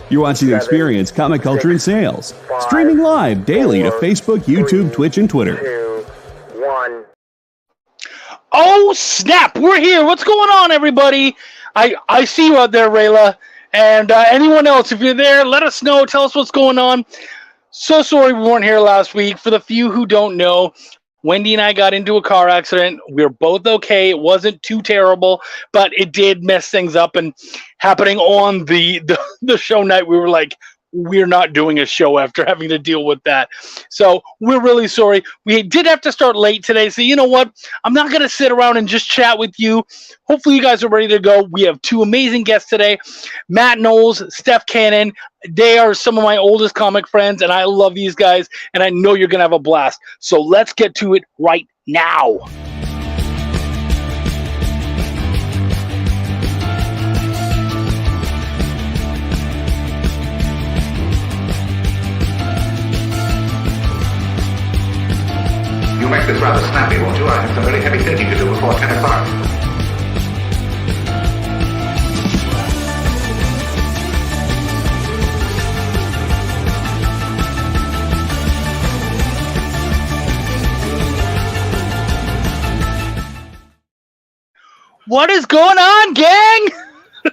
You're watching Experience Comic Culture and Sales, streaming live daily to Facebook, YouTube, Twitch, and Twitter. 2, 1. Oh, snap! We're here. What's going on, everybody? I see you out there, Rayla. And anyone else, if you're there, let us know. Tell us what's going on. So sorry we weren't here last week. For the few who don't know, Wendy and I got into a car accident. We were both okay. It wasn't too terrible, but it did mess things up. And happening on the show night, we were like, we're not doing a show after having to deal with that. So we're really sorry. We did have to start late today. So you know what? I'm not going to sit around and just chat with you. Hopefully you guys are ready to go. We have two amazing guests today. Matt Knowles, Steph Cannon. They are some of my oldest comic friends, and I love these guys, and I know you're going to have a blast. So let's get to it right now. You make this rather snappy, won't you? I have some very heavy thinking to do before 10 o'clock. What is going on, gang?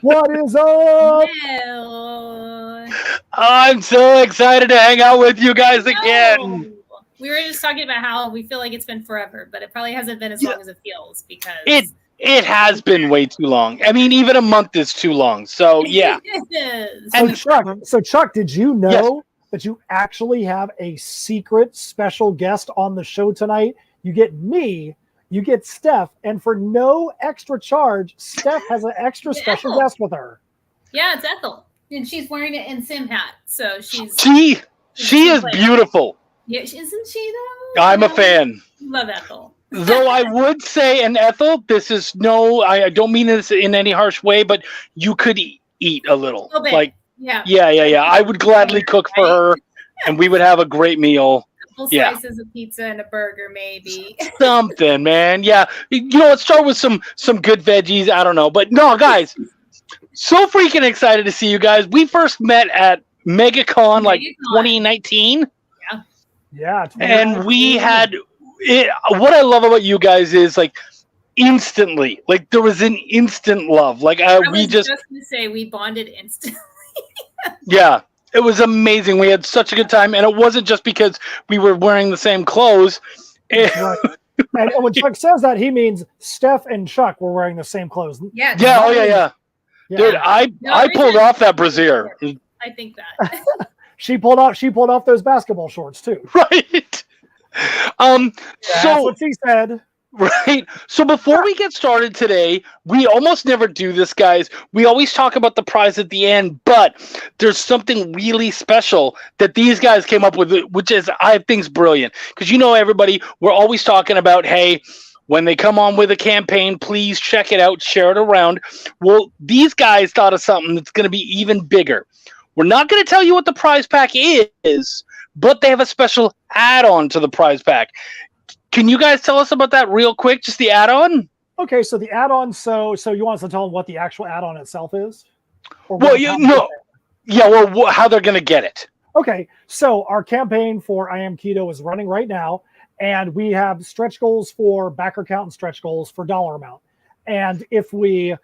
What is up? Hello. I'm so excited to hang out with you guys again. Oh. We were just talking about how we feel like it's been forever, but it probably hasn't been as long as it feels because it has been way too long. I mean, even a month is too long. So yeah. So Chuck, did you know that you actually have a secret special guest on the show tonight? You get me, you get Steph, and for no extra charge, Steph has an extra special guest with her. Yeah, it's Ethel, and she's wearing an NSYM hat, so she is beautiful. Yeah, isn't she though? I'm a fan. Love Ethel. Though I would say, and Ethel, this is I don't mean this in any harsh way, but you could eat a little. Like, yeah. I would gladly cook for her, and we would have a great meal. Couple slices of pizza and a burger, maybe. Something, man. Yeah, let's start with some good veggies. I don't know, but no, guys, so freaking excited to see you guys. We first met at MegaCon 2019. Yeah, and we had it. What I love about you guys is instantly, there was an instant love. I was just gonna say we bonded instantly. Yeah, it was amazing. We had such a good time, and it wasn't just because we were wearing the same clothes. Right. And when Chuck says that, he means Steph and Chuck were wearing the same clothes. Yeah. Yeah. Oh yeah. Dude, I pulled off that brassiere. I think that. She pulled off those basketball shorts too. Right. That's what she said. Right. So before we get started today, we almost never do this, guys. We always talk about the prize at the end, but there's something really special that these guys came up with, which is, I think, is brilliant. Because everybody, we're always talking about, hey, when they come on with a campaign, please check it out, share it around. Well, these guys thought of something that's going to be even bigger. We're not going to tell you what the prize pack is, but they have a special add-on to the prize pack. Can you guys tell us about that real quick? Just the add-on? Okay, so the add-on. So you want us to tell them what the actual add-on itself is? How they're going to get it. Okay, so our campaign for I Am Keto is running right now, and we have stretch goals for backer count and stretch goals for dollar amount. And if we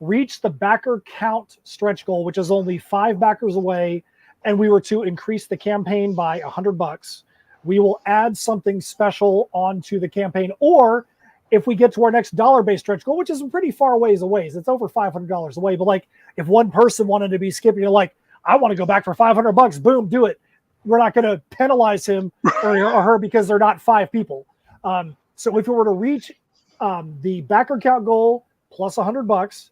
reach the backer count stretch goal, which is only 5 backers away, and we were to increase the campaign by $100, we will add something special onto the campaign. Or if we get to our next dollar-based stretch goal, which is pretty far ways away, it's over $500 away. But if one person wanted to be skipping, I want to go back for $500, boom, do it. We're not going to penalize him or her because they're not 5 people. So if we were to reach the backer count goal plus $100,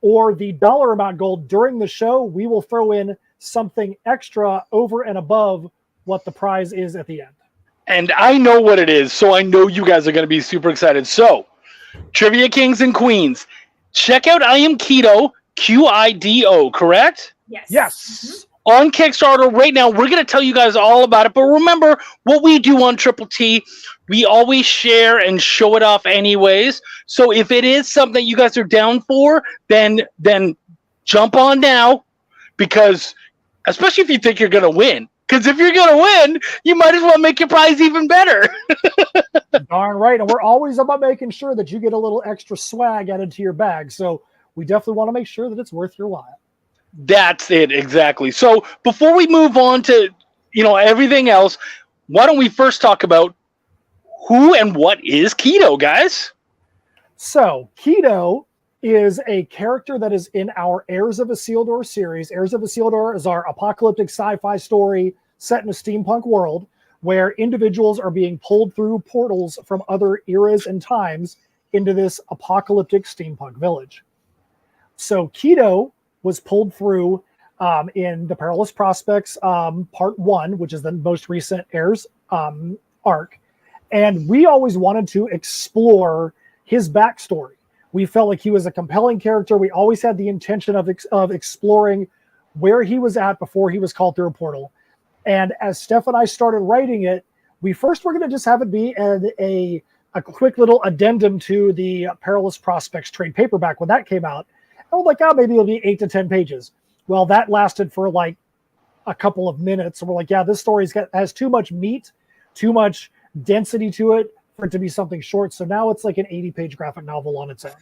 or the dollar amount goal during the show, we will throw in something extra over and above what the prize is at the end. And I know what it is, so I know you guys are going to be super excited. So, Trivia Kings and Queens, check out I Am Keto, QIDO, correct? Yes. Yes. On Kickstarter right now. We're going to tell you guys all about it. But remember, what we do on Triple T, we always share and show it off anyways. So if it is something you guys are down for, then jump on now, because especially if you think you're going to win. Because if you're going to win, you might as well make your prize even better. Darn right. And we're always about making sure that you get a little extra swag added to your bag. So we definitely want to make sure that it's worth your while. That's it, exactly. So before we move on to, everything else, why don't we first talk about who and what is Keto, guys? So Keto is a character that is in our Heirs of Isildur series. Heirs of Isildur is our apocalyptic sci-fi story set in a steampunk world where individuals are being pulled through portals from other eras and times into this apocalyptic steampunk village. So Keto was pulled through in the Perilous Prospects Part 1, which is the most recent Heirs arc. And we always wanted to explore his backstory. We felt like he was a compelling character. We always had the intention of exploring where he was at before he was called through a portal. And as Steph and I started writing it, we first were going to just have it be a quick little addendum to the Perilous Prospects trade paperback when that came out. And we're like, maybe it'll be 8 to 10 pages. Well, that lasted for like a couple of minutes. And we're like, this story has too much meat, too much density to it for it to be something short. So now it's like an 80-page graphic novel on its own.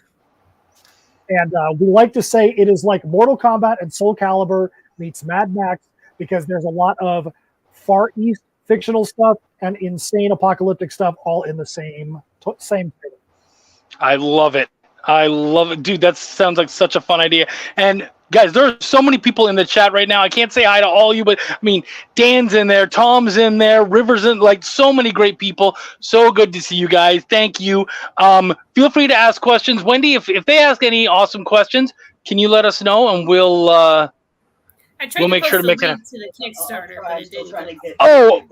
And we like to say it is like Mortal Kombat and Soul Calibur meets Mad Max, because there's a lot of Far East fictional stuff and insane apocalyptic stuff all in the same title. I love it. Dude, that sounds like such a fun idea. And guys, there are so many people in the chat right now. I can't say hi to all of you, but I mean, Dan's in there, Tom's in there, River's in, like, so many great people. So good to see you guys. Thank you. Feel free to ask questions. Wendy, if they ask any awesome questions, can you let us know, and we'll make sure to make it to the Kickstarter, but it didn't. Oh,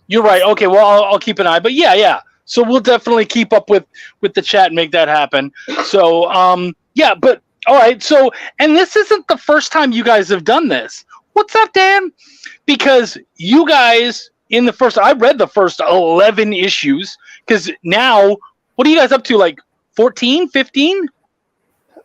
you're right. Okay, well, I'll keep an eye. But yeah. So we'll definitely keep up with the chat and make that happen. So, but all right. So, and this isn't the first time you guys have done this. What's up, Dan? Because you guys I read the first 11 issues, because now, what are you guys up to? Like 14, 15?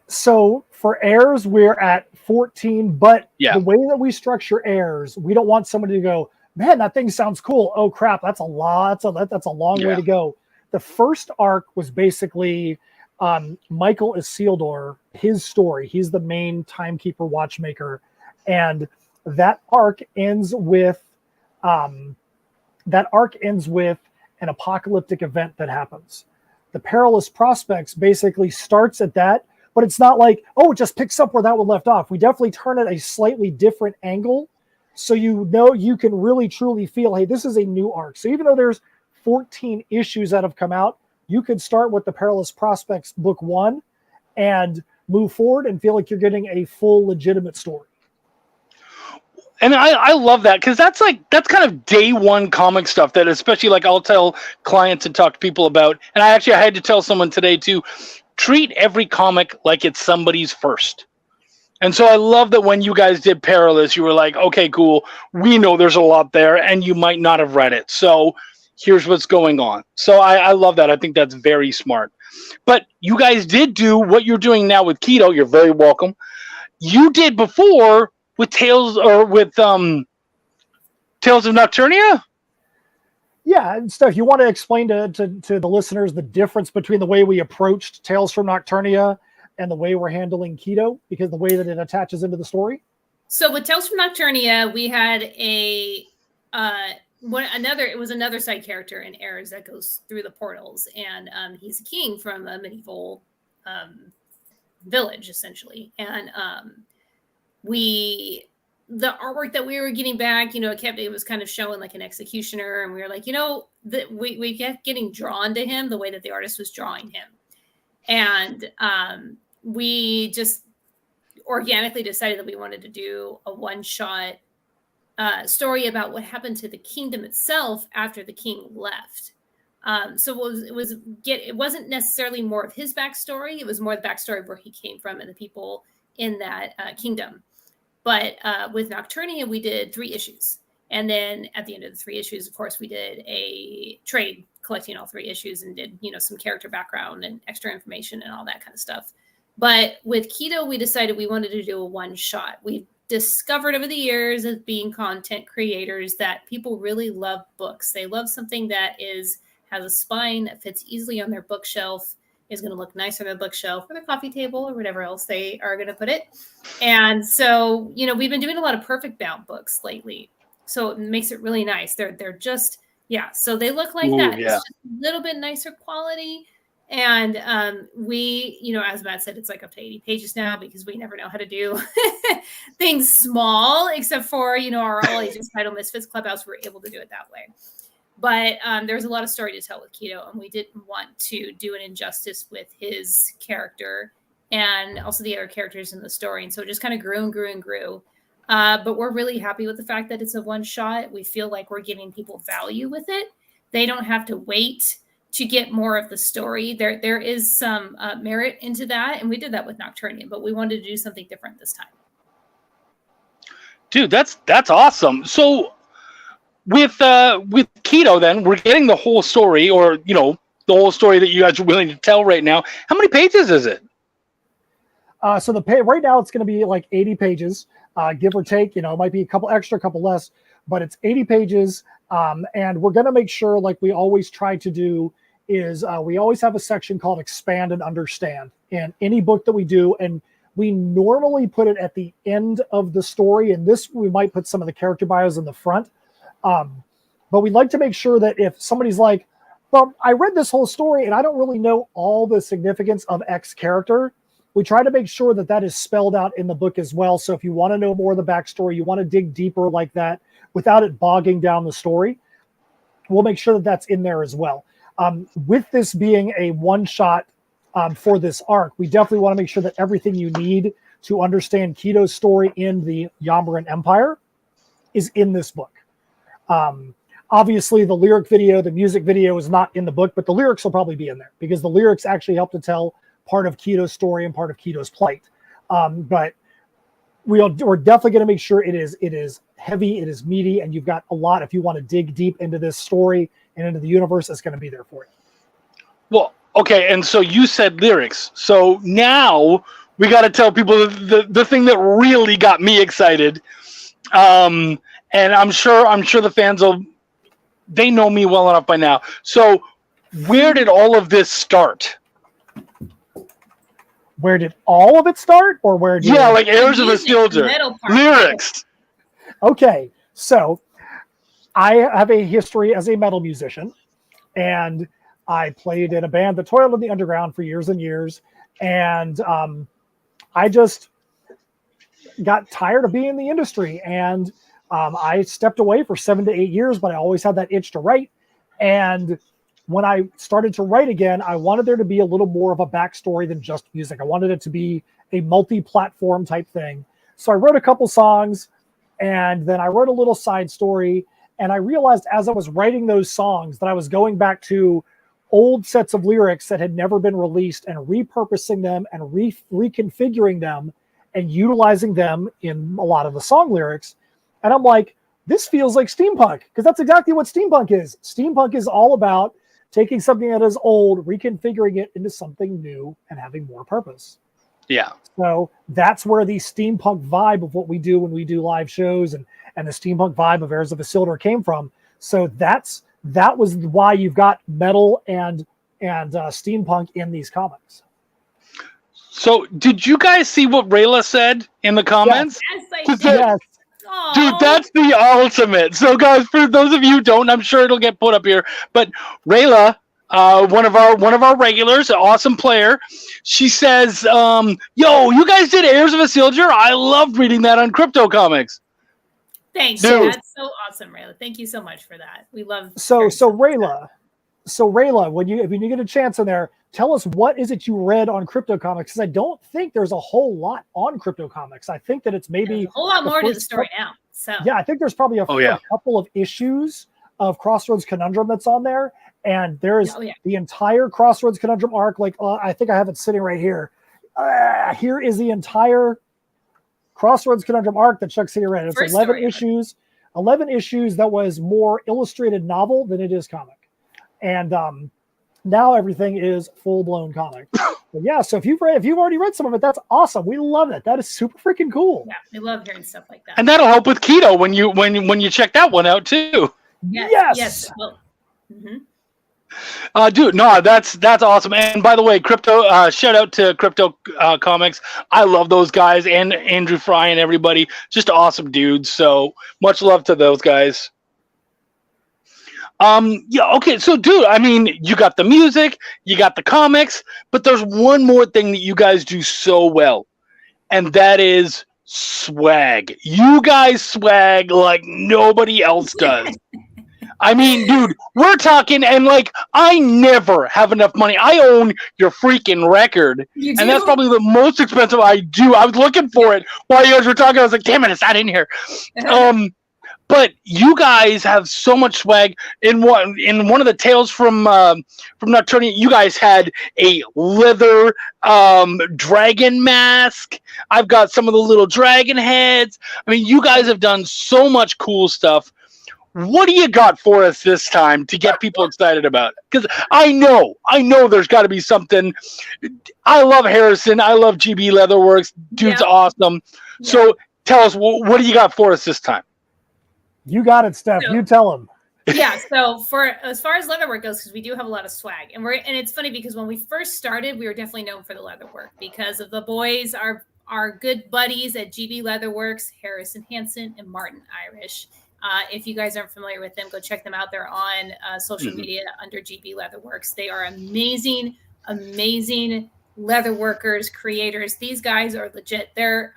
So for Heirs, we're at 14, but Yeah. The way that we structure Heirs, we don't want somebody to go, man, that thing sounds cool. Oh crap, that's a lot. That's a long way to go. The first arc was basically Michael Isildur, his story. He's the main timekeeper watchmaker, and that arc ends with an apocalyptic event that happens. The Perilous Prospects basically starts at that, but it's not like, it just picks up where that one left off. We definitely turn it a slightly different angle, so you can really truly feel, hey, this is a new arc. So even though there's 14 issues that have come out, you could start with the Perilous Prospects book 1 and move forward and feel like you're getting a full legitimate story. And I love that, because that's kind of day one comic stuff that, especially, like, I'll tell clients and talk to people about. And I had to tell someone today too, treat every comic like it's somebody's first. And so I love that when you guys did Perilous, you were like, okay, cool. We know there's a lot there, and you might not have read it. So here's what's going on. So I love that. I think that's very smart. But you guys did do what you're doing now with Keto. You're very welcome. You did before with Tales of Nocturnia? Yeah, and Steph, you want to explain to the listeners the difference between the way we approached Tales from Nocturnia and the way we're handling Keto, because the way that it attaches into the story? So with Tales from Nocturnia, we had another side character in Heirs that goes through the portals, and he's a king from a medieval village, essentially. And the artwork that we were getting back, it was kind of showing like an executioner, and we were like, that we kept getting drawn to him the way that the artist was drawing him. And we just organically decided that we wanted to do a one-shot story about what happened to the kingdom itself after the king left. So it wasn't necessarily more of his backstory. It was more the backstory of where he came from and the people in that kingdom. But with Nocturnia, we did 3 issues. And then at the end of the 3 issues, of course, we did a trade collecting all 3 issues and did, some character background and extra information and all that kind of stuff. But with Keto, we decided we wanted to do a one shot. We discovered over the years of being content creators that people really love books. They love something that has a spine that fits easily on their bookshelf, is going to look nice on their bookshelf or their coffee table or whatever else they are going to put it. And so, we've been doing a lot of perfect bound books lately. So it makes it really nice. They're just, so they look like that. Yeah. It's just a little bit nicer quality. And we, as Matt said, it's like up to 80 pages now because we never know how to do things small, except for, our All Ages title Misfits Clubhouse. We're able to do it that way. But there's a lot of story to tell with Keto, and we didn't want to do an injustice with his character and also the other characters in the story. And so it just kind of grew and grew and grew. But we're really happy with the fact that it's a one shot. We feel like we're giving people value with it. They don't have to wait to get more of the story. There is some merit into that. And we did that with Nocturnian, but we wanted to do something different this time. Dude, that's awesome. So with Keto, then we're getting the whole story, or the whole story that you guys are willing to tell right now. How many pages is it? So right now it's going to be like 80 pages, give or take. It might be a couple extra, a couple less, but it's 80 pages. And we're going to make sure, like we always try to do, is we always have a section called Expand and Understand in any book that we do, and we normally put it at the end of the story. And this, we might put some of the character bios in the front. But we'd like to make sure that if somebody's like, well, I read this whole story and I don't really know all the significance of X character, we try to make sure that that is spelled out in the book as well. So if you want to know more of the backstory, you want to dig deeper like that without it bogging down the story, we'll make sure that that's in there as well. With this being a one-shot for this arc, we definitely want to make sure that everything you need to understand Keto's story in the Yamaran Empire is in this book. Obviously, the lyric video, the music video is not in the book, but the lyrics will probably be in there because the lyrics actually help to tell part of Keto's story and part of Keto's plight. But we're definitely going to make sure it is heavy, it is meaty, and you've got a lot. If you want to dig deep into this story and into the universe, it's going to be there for you. Well, okay, and so you said lyrics. So now we got to tell people the thing that really got me excited. And I'm sure the fans they know me well enough by now. So where did all of this start? Where did all of it start, or where did like Heirs of Isildur. Lyrics. Okay, so I have a history as a metal musician, and I played in a band that toiled in the underground for years and years, and I just got tired of being in the industry, and I stepped away for 7 to 8 years, but I always had that itch to write. And when I started to write again, I wanted there to be a little more of a backstory than just music. I wanted it to be a multi-platform type thing. So I wrote a couple songs, and then I wrote a little side story. And I realized as I was writing those songs that I was going back to old sets of lyrics that had never been released and repurposing them and reconfiguring them and utilizing them in a lot of the song lyrics. And I'm like, this feels like steampunk, because that's exactly what steampunk is. Steampunk is all about taking something that is old, reconfiguring it into something new and having more purpose. Yeah. So that's where the steampunk vibe of what we do when we do live shows and the steampunk vibe of Heirs of Isildur came from. So that was why you've got metal and steampunk in these comics. So did you guys see what Rayla said in the comments? Yes, I did. Yes. Dude, that's the ultimate. So, guys, for those of you who don't, I'm sure it'll get put up here. But Rayla, one of our regulars, an awesome player, she says, "Yo, you guys did Heirs of Isildur. I loved reading that on Crypto Comics." Thanks, Dude. that's so awesome, Rayla. Thank you so much for that. We love. So Rayla, when you get a chance in there, tell us what is it you read on Crypto Comics, because I don't think there's a whole lot on Crypto Comics. I think that it's maybe a whole lot more to the story now. So yeah, I think there's probably a couple of issues of Crossroads Conundrum that's on there, and there's the entire Crossroads Conundrum arc. Like I think I have it sitting right here. Here is the entire Crossroads Conundrum arc that Chuck City read. It's First 11 story. issues. 11 issues that was more illustrated novel than it is comic, and now everything is full blown comic. But yeah, so if you've already read some of it, that's awesome. We love it. That is super freaking cool. Yeah, we love hearing stuff like that. And that'll help with keto when you check that one out too. Yes. Well, mm-hmm. Dude, no, that's awesome. And by the way, Crypto, shout out to Crypto Comics. I love those guys and Andrew Fry and everybody. Just awesome dudes. So much love to those guys. Yeah, okay. So, dude, I mean, you got the music, you got the comics, but there's one more thing that you guys do so well, and that is swag. You guys swag like nobody else does. I mean, dude, we're talking, and like, I never have enough money. I own your freaking record, You and that's do? probably the most expensive I do. I was looking for it while you guys were talking. I was like, damn it, it's not in here. But you guys have so much swag. In one of the tales from Nocturnia, you guys had a leather dragon mask. I've got some of the little dragon heads. I mean, you guys have done so much cool stuff. What do you got for us this time to get people excited about? Because I know there's got to be something. I love Harrison. I love GB Leatherworks. Dude's awesome. Yeah. So tell us, what do you got for us this time? You got it, Steph. You tell them. Yeah. So for as far as leatherwork goes, because we do have a lot of swag, and it's funny because when we first started, we were definitely known for the leatherwork because of the boys, our good buddies at GB Leatherworks, Harrison Hansen and Martin Irish. If you guys aren't familiar with them, go check them out. They're on social media under GB Leatherworks. They are amazing leather workers, creators. These guys are legit. They're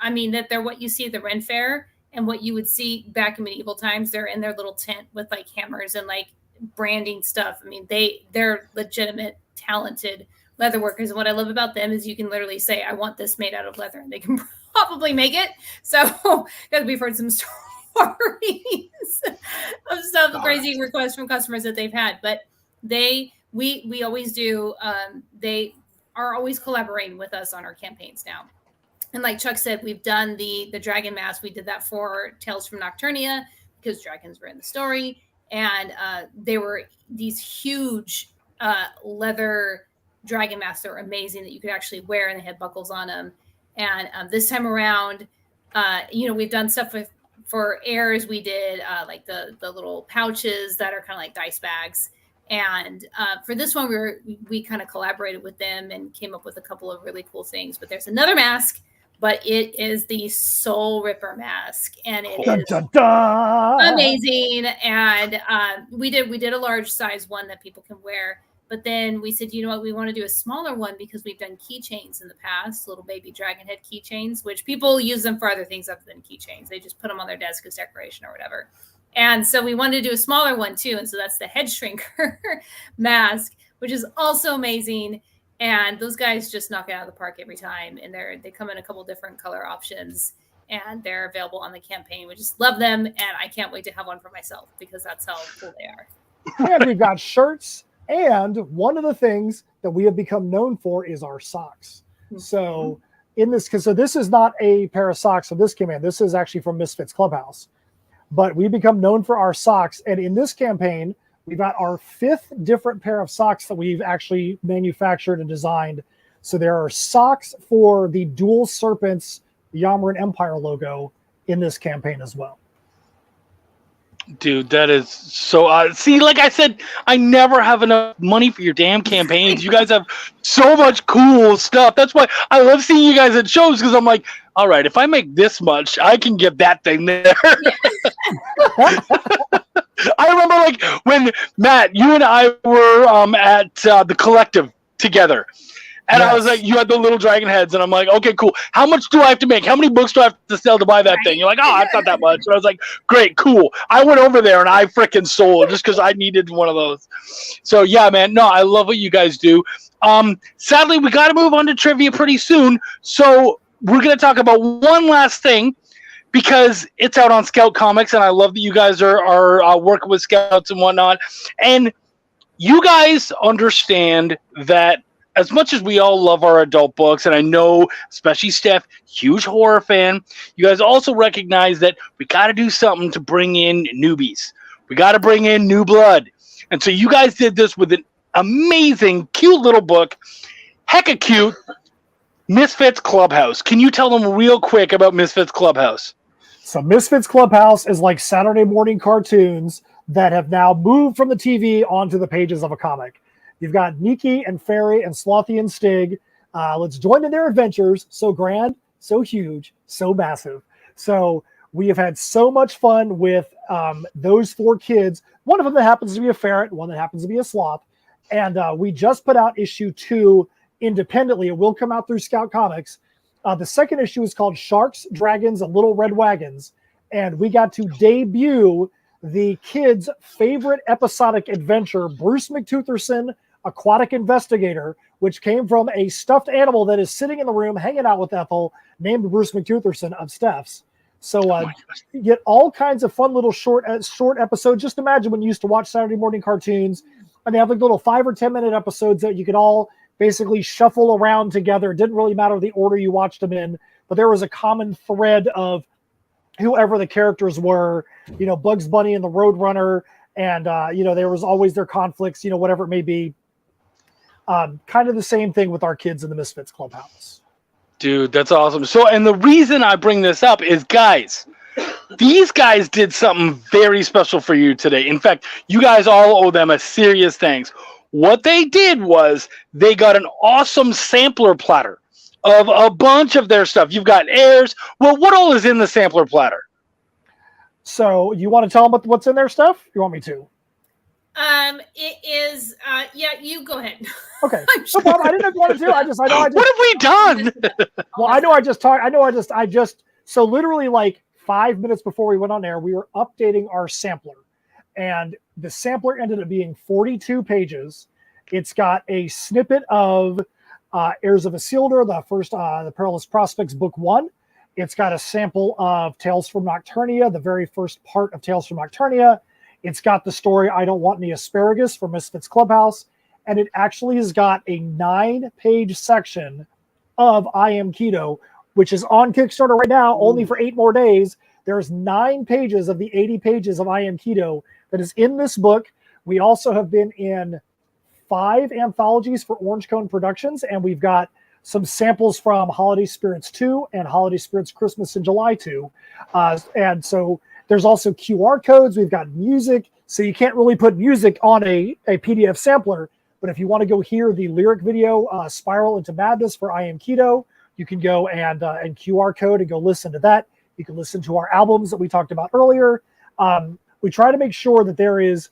what you see at the Ren Fair and what you would see back in medieval times. They're in their little tent with like hammers and like branding stuff. I mean, they're legitimate, talented leather workers. And what I love about them is you can literally say, I want this made out of leather, and they can probably make it. So because we've heard some stories of stuff, crazy requests from customers that they've had, but we always do. They are always collaborating with us on our campaigns now. And like Chuck said, we've done the dragon mask. We did that for Tales from Nocturnia because dragons were in the story, and they were these huge leather dragon masks that were amazing that you could actually wear, and they had buckles on them. And this time around, we've done stuff for heirs. We did like the little pouches that are kind of like dice bags. And for this one, we kind of collaborated with them and came up with a couple of really cool things. But there's another mask, but it is the Soul Ripper mask, and it is amazing. And we did a large size one that people can wear. But then we said, you know what, we want to do a smaller one because we've done keychains in the past, little baby dragon head keychains, which people use them for other things other than keychains. They just put them on their desk as decoration or whatever. And so we wanted to do a smaller one too. And so that's the head shrinker mask, which is also amazing. And those guys just knock it out of the park every time. And they come in a couple different color options, and they're available on the campaign. We just love them. And I can't wait to have one for myself because that's how cool they are. And we've got shirts. And one of the things that we have become known for is our socks. So this is not a pair of socks that this came in. This is actually from Misfits Clubhouse. But we become known for our socks. And in this campaign, we've got our 5th different pair of socks that we've actually manufactured and designed. So there are socks for the Dual Serpents Yamaran Empire logo in this campaign as well. Dude, that is so see, like I said, I never have enough money for your damn campaigns. You guys have so much cool stuff. That's why I love seeing you guys at shows, because I'm like, all right, if I make this much, I can get that thing there. I remember like when Matt, you and I were at the Collective together. And I was like, you had the little dragon heads, and I'm like, okay, cool. How much do I have to make? How many books do I have to sell to buy that thing? You're like, oh, it's not that much. And I was like, great, cool. I went over there and I freaking sold just because I needed one of those. So yeah, man, no, I love what you guys do. Sadly, we got to move on to trivia pretty soon. So we're going to talk about one last thing because it's out on Scout Comics, and I love that you guys are working with Scouts and whatnot. And you guys understand that as much as we all love our adult books, and I know, especially Steph, huge horror fan, you guys also recognize that we got to do something to bring in newbies. We got to bring in new blood. And so you guys did this with an amazing, cute little book. hecka cute Misfits Clubhouse. Can you tell them real quick about Misfits Clubhouse? So Misfits Clubhouse is like Saturday morning cartoons that have now moved from the TV onto the pages of a comic. You've got Nikki and Fairy and Slothy and Stig. Let's join in their adventures. So grand, so huge, so massive. So we have had so much fun with those 4 kids. One of them that happens to be a ferret, one that happens to be a sloth. And we just put out issue 2 independently. It will come out through Scout Comics. The second issue is called Sharks, Dragons, and Little Red Wagons. And we got to debut the kids' favorite episodic adventure, Bruce McTutherson, Aquatic Investigator, which came from a stuffed animal that is sitting in the room hanging out with Ethel, named Bruce McTutherson of Steph's. So you get all kinds of fun little short episodes. Just imagine when you used to watch Saturday morning cartoons, and they have like little 5 or 10 minute episodes that you could all basically shuffle around together. It didn't really matter the order you watched them in, but there was a common thread of whoever the characters were, Bugs Bunny and the Roadrunner, and, there was always their conflicts, whatever it may be. Kind of the same thing with our kids in the Misfits Clubhouse. Dude, that's awesome. So, and the reason I bring this up is, guys, these guys did something very special for you today. In fact, you guys all owe them a serious thanks. What they did was they got an awesome sampler platter of a bunch of their stuff. You've got airs. Well, what all is in the sampler platter? So you want to tell them what's in their stuff? You want me to? It is, you go ahead. Okay. No problem. I didn't know if you wanted to. What have we done? Well, so literally like 5 minutes before we went on air, we were updating our sampler, and the sampler ended up being 42 pages. It's got a snippet of Heirs of Isildur, the Perilous Prospects Book 1. It's got a sample of Tales from Nocturnia, the very first part of Tales from Nocturnia. It's got the story I Don't Want Any Asparagus from Misfits Clubhouse. And it actually has got a 9-page section of I Am Keto, which is on Kickstarter right now, only for 8 more days. There's 9 pages of the 80 pages of I Am Keto that is in this book. We also have been in 5 anthologies for Orange Cone Productions, and we've got some samples from Holiday Spirits 2 and Holiday Spirits Christmas in July 2. And so there's also QR codes. We've got music. So you can't really put music on a PDF sampler. But if you want to go hear the lyric video, Spiral into Madness for I Am Keto, you can go and QR code and go listen to that. You can listen to our albums that we talked about earlier. We try to make sure that there is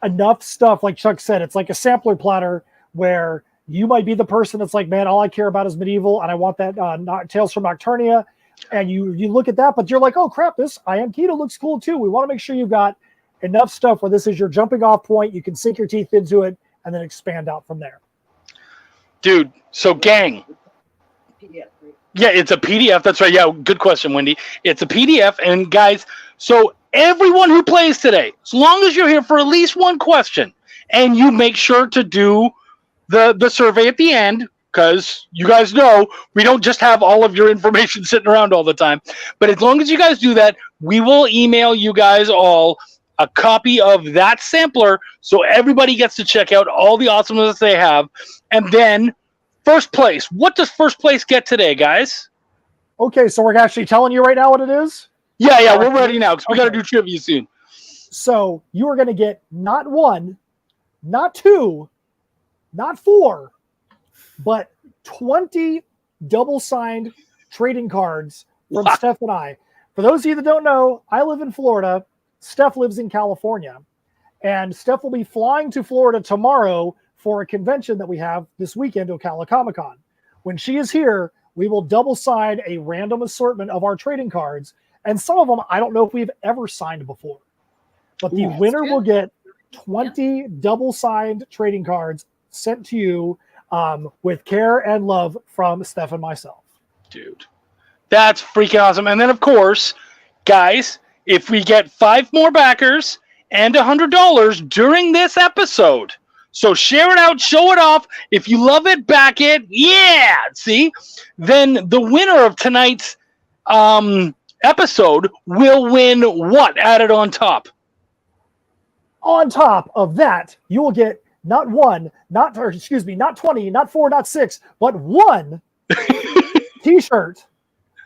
enough stuff. Like Chuck said, it's like a sampler platter where you might be the person that's like, man, all I care about is medieval, and I want that Tales from Nocturnia. And you look at that, but you're like, oh crap, this I Am Keto looks cool too. We want to make sure you've got enough stuff where this is your jumping off point. You can sink your teeth into it and then expand out from there. Dude, so gang. Yeah, it's a PDF. That's right. Yeah, good question, Wendy. It's a PDF. And guys, so everyone who plays today, as long as you're here for at least one question, and you make sure to do the survey at the end, because you guys know we don't just have all of your information sitting around all the time. But as long as you guys do that, we will email you guys all a copy of that sampler so everybody gets to check out all the awesomeness they have. And then first place. What does first place get today, guys? Okay, so we're actually telling you right now what it is? Yeah, we're ready now because we got to do trivia soon. So you are going to get not 1, not 2, not 4, but 20 double-signed trading cards from Steph and I. For those of you that don't know, I live in Florida. Steph lives in California. And Steph will be flying to Florida tomorrow for a convention that we have this weekend, Ocala Comic-Con. When she is here, we will double-sign a random assortment of our trading cards. And some of them, I don't know if we've ever signed before. But the winner will get 20 double-signed trading cards sent to you with care and love from Steph and myself. Dude, that's freaking awesome. And then, of course, guys, if we get 5 more backers and $100 during this episode, so share it out, show it off. If you love it, back it. Yeah, see? Then the winner of tonight's episode will win what added on top? On top of that, you will get not 20, not 4, not 6, but 1 t-shirt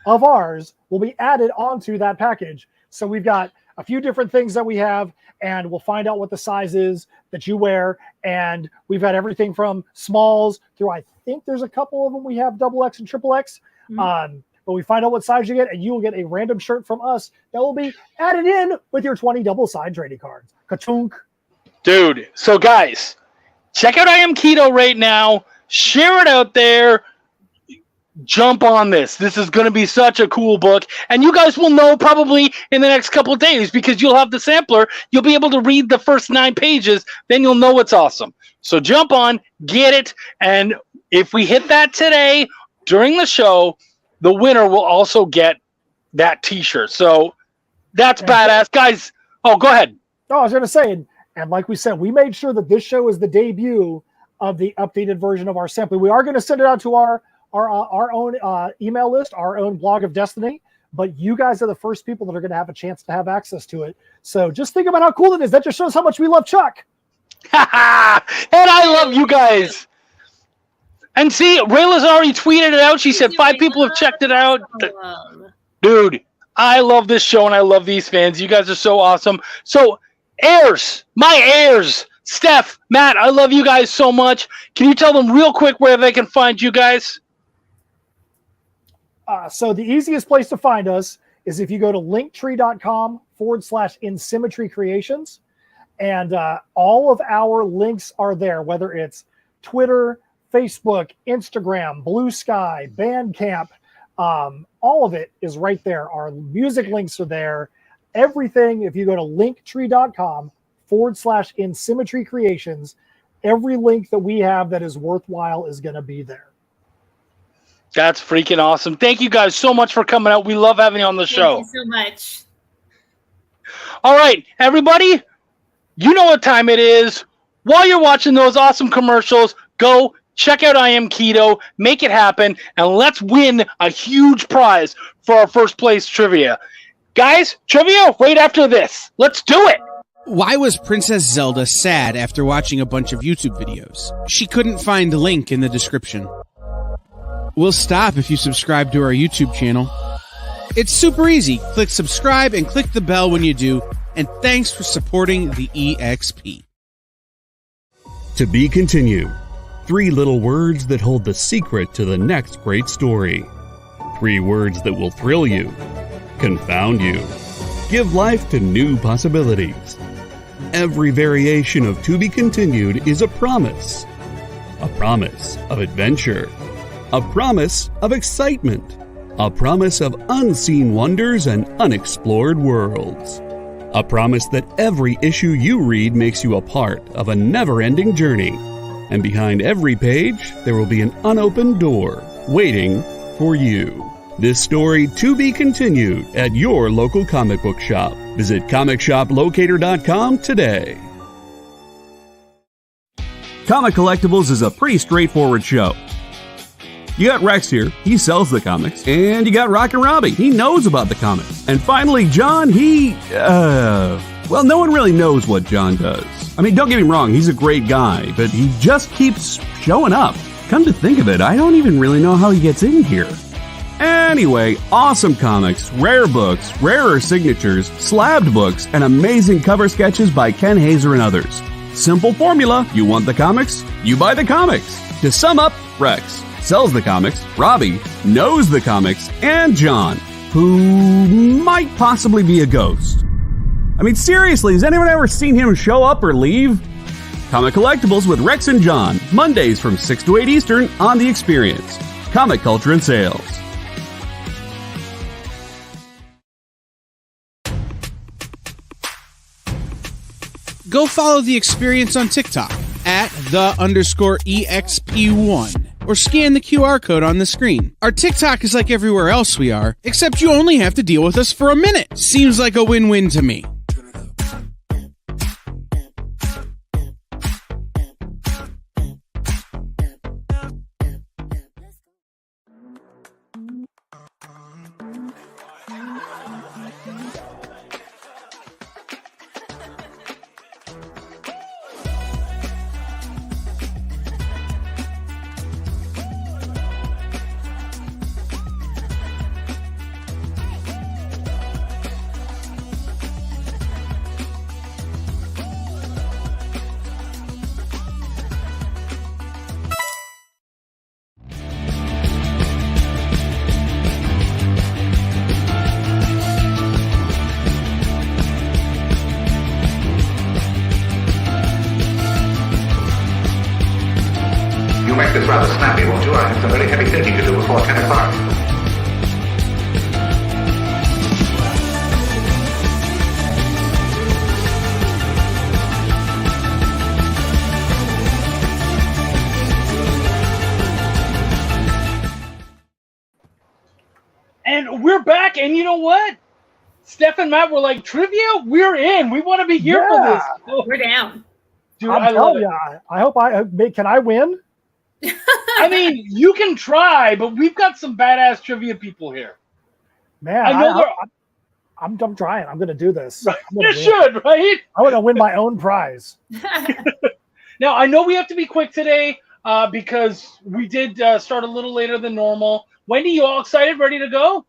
of ours will be added onto that package. So we've got a few different things that we have, and we'll find out what the size is that you wear. And we've got everything from smalls through, I think there's a couple of them we have XX and XXX. But we find out what size you get, and you will get a random shirt from us that will be added in with your 20 double-side trading cards. Ka-chunk. Dude, so guys, check out I Am Keto right now. Share it out there. Jump on this. This is going to be such a cool book. And you guys will know probably in the next couple of days because you'll have the sampler. You'll be able to read the first 9 pages. Then you'll know it's awesome. So jump on, get it. And if we hit that today during the show, the winner will also get that t-shirt. So that's badass. Guys, oh, go ahead. Oh, I was going to say, and like we said, we made sure that this show is the debut of the updated version of our sampling. We are going to send it out to our own email list, our own blog of destiny, but you guys are the first people that are going to have a chance to have access to it. So just think about how cool it is. That just shows how much we love Chuck. And I love you guys. And see, Rayla's already tweeted it out. She said 5 people have checked it out. Dude, I love this show and I love these fans. You guys are so awesome. So, my heirs, Steph, Matt, I love you guys so much. Can you tell them real quick where they can find you guys? So the easiest place to find us is if you go to linktree.com/InSymmetry Creations. And all of our links are there, whether it's Twitter, Facebook, Instagram, Blue Sky, Bandcamp, all of it is right there. Our music links are there. Everything, if you go to linktree.com/InSymmetry Creations, every link that we have that is worthwhile is going to be there. That's freaking awesome. Thank you guys so much for coming out. We love having you on the show. Thank you so much. All right, everybody, you know what time it is. While you're watching those awesome commercials, go check out I Am Keto, make it happen, and let's win a huge prize for our first place trivia. Guys, trivia right after this. Let's do it. Why was Princess Zelda sad after watching a bunch of YouTube videos? She couldn't find a link in the description. We'll stop if you subscribe to our YouTube channel. It's super easy. Click subscribe and click the bell when you do. And thanks for supporting the EXP. To be continued. 3 little words that hold the secret to the next great story. 3 words that will thrill you, confound you, give life to new possibilities. Every variation of To Be Continued is a promise of adventure, a promise of excitement, a promise of unseen wonders and unexplored worlds, a promise that every issue you read makes you a part of a never-ending journey. And behind every page, there will be an unopened door waiting for you. This story to be continued at your local comic book shop. Visit comicshoplocator.com today. Comic Collectibles is a pretty straightforward show. You got Rex here, he sells the comics, and you got Rockin' Robbie, he knows about the comics. And finally, John, well, no one really knows what John does. I mean, don't get me wrong, he's a great guy, but he just keeps showing up. Come to think of it, I don't even really know how he gets in here. Anyway, awesome comics, rare books, rarer signatures, slabbed books, and amazing cover sketches by Ken Hazer and others. Simple formula, you want the comics, you buy the comics. To sum up, Rex sells the comics, Robbie knows the comics, and John, who might possibly be a ghost. I mean, seriously, has anyone ever seen him show up or leave? Comic Collectibles with Rex and John, Mondays from 6 to 8 Eastern on The Experience. Comic Culture and Sales. Go follow The Experience on TikTok at @the_EXP1 or scan the QR code on the screen. Our TikTok is like everywhere else we are, except you only have to deal with us for a minute. Seems like a win-win to me. make this rather snappy, won't you? I have some very heavy thinking to do before 10 o'clock. And we're back, and you know what? Steph and Matt were like, trivia? We're in. We want to be here for this. Oh, We're down. dude, I'm I love telling it. you, I hope can I win? I mean, you can try, but we've got some badass trivia people here. Man, I know I'm trying. I'm going to do this. You should, right? I want to win my own prize. Now, I know we have to be quick today because we did start a little later than normal. Wendy, you all excited, ready to go?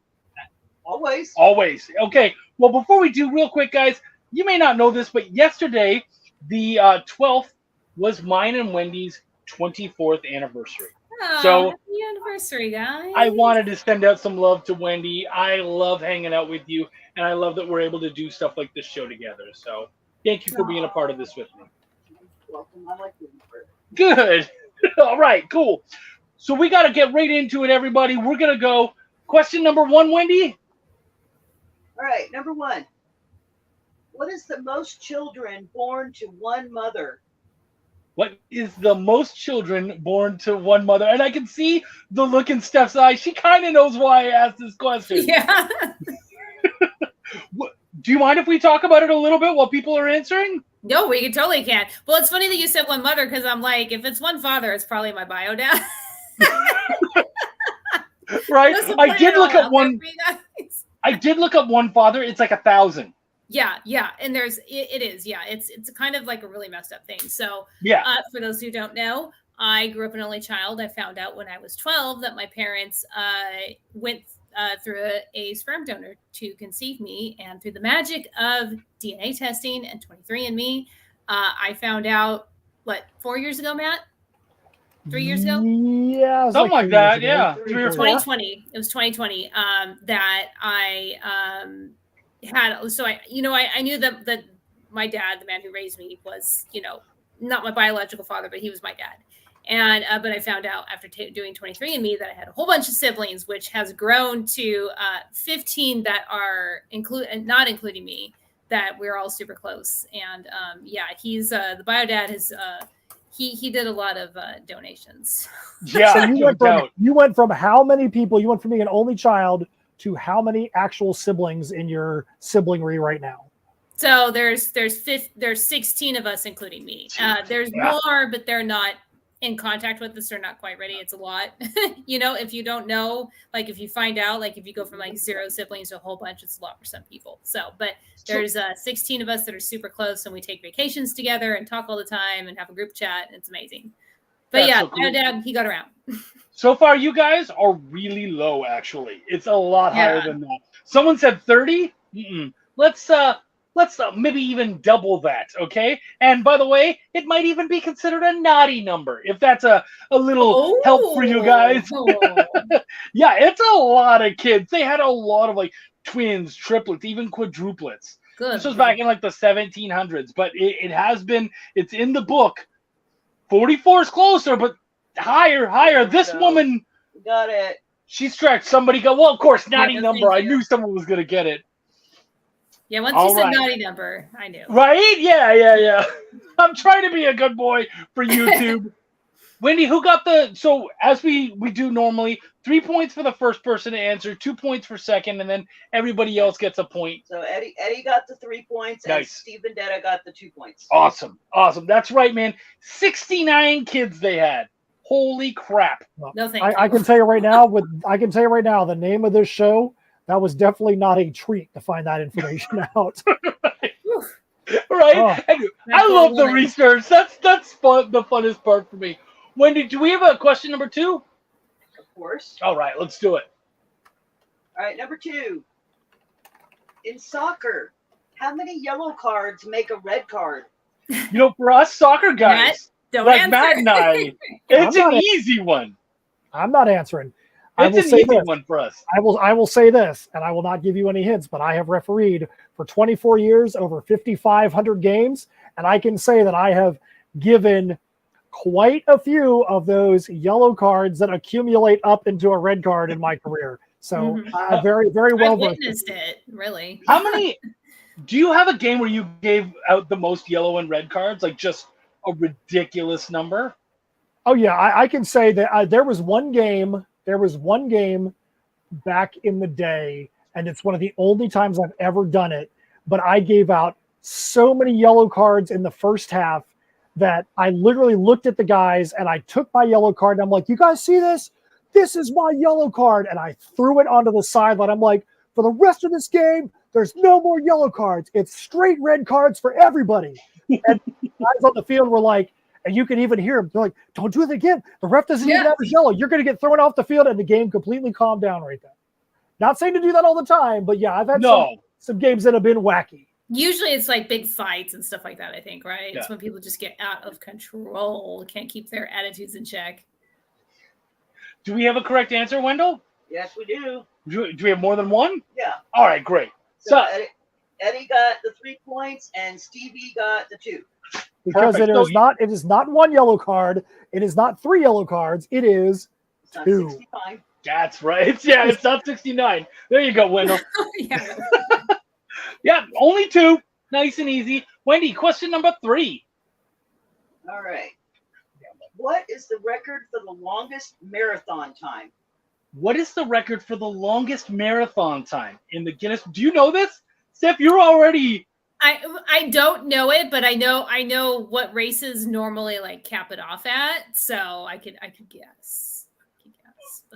Always. Always. Okay. Well, before we do, real quick, guys, you may not know this, but yesterday, the 12th, was mine and Wendy's 24th anniversary. Oh, So- happy anniversary, guys. I wanted to send out some love to Wendy. I love hanging out with you, and I love that we're able to do stuff like this show together. So thank you for being a part of this with me. Welcome. I like you. Good. All right, cool. So we got to get right into it, everybody. We're going to go. Question number 1, Wendy. All right, number 1. What is the most children born to one mother? What is the most children born to one mother? And I can see the look in Steph's eye. She kind of knows why I asked this question. Yeah. Do you mind if we talk about it a little bit while people are answering? No, we totally can. Well, it's funny that you said one mother because I'm like, if it's one father, it's probably my bio dad. Right? Just to I put did it look all up out one. there for you guys. I did look up one father. It's like 1,000. Yeah, and it is. Yeah, it's kind of like a really messed up thing. So Yeah. for those who don't know, I grew up an only child. I found out when I was 12 that my parents went through a sperm donor to conceive me, and through the magic of DNA testing and 23andMe, I found out 4 years ago, Matt. 3 years ago? Yeah. It was Something like 3 that, years ago. yeah. 3 or 4. 2020. It was 2020 that I had. So I knew that my dad, the man who raised me, was not my biological father, but he was my dad. And but I found out after doing 23andMe that I had a whole bunch of siblings, which has grown to 15 that are not including me. That we're all super close. And he's the bio dad has. He did a lot of donations. Yeah. So no you went from how many people? You went from being an only child to how many actual siblings in your siblingry right now? So there's 16 of us, including me. There's more, but they're not in contact with us. They're not quite ready. It's a lot. If you don't know, if you find out, if you go from 0 siblings to a whole bunch, it's a lot for some people. So, but there's 16 of us that are super close, and we take vacations together and talk all the time and have a group chat. And it's amazing. But That's so cool. my dad, he got around. So far, you guys are really low, actually. It's a lot higher than that. Someone said 30. Let's maybe even double that, okay? And by the way, it might even be considered a naughty number, if that's a little help for you guys. Yeah, it's a lot of kids. They had a lot of twins, triplets, even quadruplets. Good. This was back in the 1700s, but it's in the book. 44 is closer, but higher. This woman, Got it. she stretched. Somebody go, well, of course, naughty Yeah, number. thank I you. knew someone was going to get it. Yeah, once All you said right. naughty number, I knew. Right? Yeah. I'm trying to be a good boy for YouTube. Wendy, who got so as we do normally, 3 points for the first person to answer, 2 points for second, and then everybody else gets a point. So Eddie got the 3 points, and Nice. Steve Vendetta got the 2 points. Awesome. That's right, man. 69 kids they had. Holy crap. No, thank you. I can tell you right now, the name of this show, that was definitely not a treat to find that information out. Right? Oh. And I love the research. That's fun. The funnest part for me. Wendy, do we have a question number 2? Of course. All right, let's do it. All right, number 2. In soccer, how many yellow cards make a red card? For us soccer guys, Don't like answer. Matt and I, it's I'm an not- easy one. I'm not answering. I It's will an say easy this. one for us. I will say this, and I will not give you any hints, but I have refereed for 24 years over 5,500 games, and I can say that I have given quite a few of those yellow cards that accumulate up into a red card in my career. So very, very well I versed. witnessed it, really. How many? Do you have a game where you gave out the most yellow and red cards, like just a ridiculous number? Oh yeah, I can say that there was one game. There was one game back in the day, and it's one of the only times I've ever done it. But I gave out so many yellow cards in the first half that I literally looked at the guys and I took my yellow card and I'm like, "You guys see this? This is my yellow card," and I threw it onto the sideline. I'm like, "For the rest of this game, there's no more yellow cards. It's straight red cards for everybody." And the guys on the field were like. And you can even hear them. They're like, "Don't do it again. The ref doesn't even have a yellow. You're going to get thrown off the field," and the game completely calmed down right there. Not saying to do that all the time, but yeah, I've had some games that have been wacky. Usually it's like big fights and stuff like that, I think, right? Yeah. It's when people just get out of control, can't keep their attitudes in check. Do we have a correct answer, Wendell? Yes, we do. Do we have more than one? Yeah. All right, great. So Eddie got the 3 points and Stevie got the 2. Because Perfect. it is not one yellow card. It is not 3 yellow cards. It is It's not 2. 65. That's right. It's not 69. There you go, Wendell. Yeah. Yeah, only 2. Nice and easy. Wendy, question number 3. All right. What is the record for the longest marathon time? What is the record for the longest marathon time in the Guinness? Do you know this? Steph, you're already... I don't know it, but I know what races normally like cap it off at, so I could guess.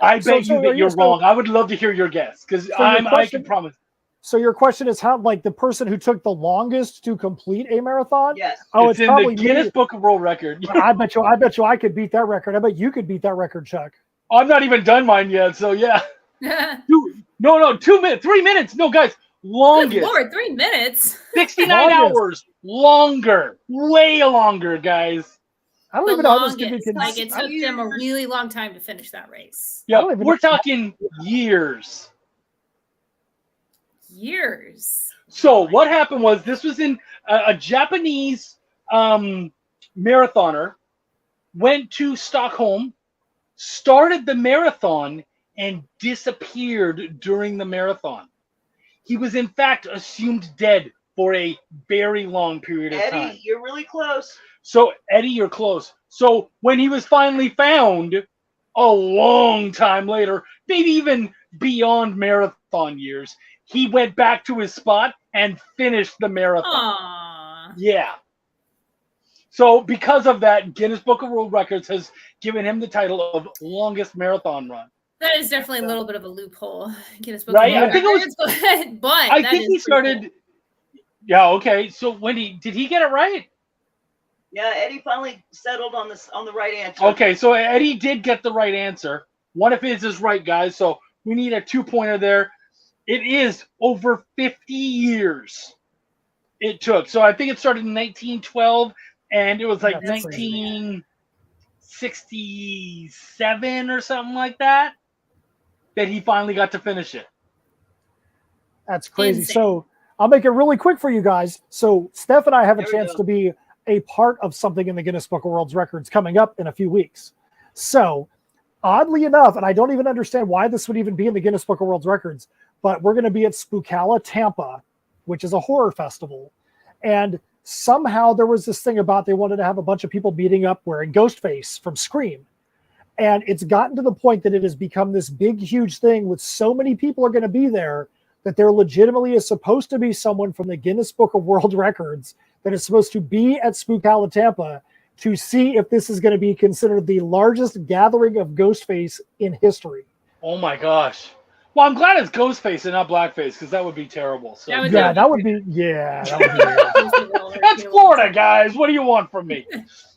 I bet you that you're wrong. I would love to hear your guess because I can promise. So your question is how, like, the person who took the longest to complete a marathon? Yes. Oh, it's in probably the Guinness me. Book of World Record. I bet you I could beat that record. I bet you could beat that record, Chuck. I'm not even done mine yet, so yeah. 2 minutes, 3 minutes. No, guys, longest. Good Lord, 3 minutes. 69 hours. Longer. Way longer, guys. I don't The even know how this could be longest. Like it considered. took them a really long time to finish that race. Yeah, don't even we're know. talking years. Years. So what happened was this was in a Japanese marathoner went to Stockholm, started the marathon, and disappeared during the marathon. He was in fact assumed dead for a very long period of time. Eddie, you're really close. So Eddie, you're close. So when he was finally found a long time later, maybe even beyond marathon years, he went back to his spot and finished the marathon. Aww. Yeah. So because of that, Guinness Book of World Records has given him the title of longest marathon run. That is definitely a little bit of a loophole. Guinness Book Right? of World I think it was- Records, but I that think is he pretty started. cool. Yeah. Okay. So Wendy, did he get it right? Yeah, Eddie finally settled on the right answer. Okay. So Eddie did get the right answer. One of his is right, guys. So we need a 2-pointer there. It is over 50 years it took. So I think it started in 1912, and it was like That's crazy. 1967 or something like that he finally got to finish it. That's crazy. Insane. So I'll make it really quick for you guys. So Steph and I have a There we chance go. to be a part of something in the Guinness Book of World Records coming up in a few weeks. So oddly enough, and I don't even understand why this would even be in the Guinness Book of World Records, but we're going to be at Spookala, Tampa, which is a horror festival. And somehow there was this thing about they wanted to have a bunch of people meeting up wearing Ghostface from Scream. And it's gotten to the point that it has become this big, huge thing with so many people are going to be there that there legitimately is supposed to be someone from the Guinness Book of World Records that is supposed to be at Spookala, Tampa to see if this is going to be considered the largest gathering of Ghostface in history. Oh my gosh. Well, I'm glad it's Ghostface and not Blackface because that would be terrible. So That would Yeah, that would be weird. that's Florida, guys. What do you want from me?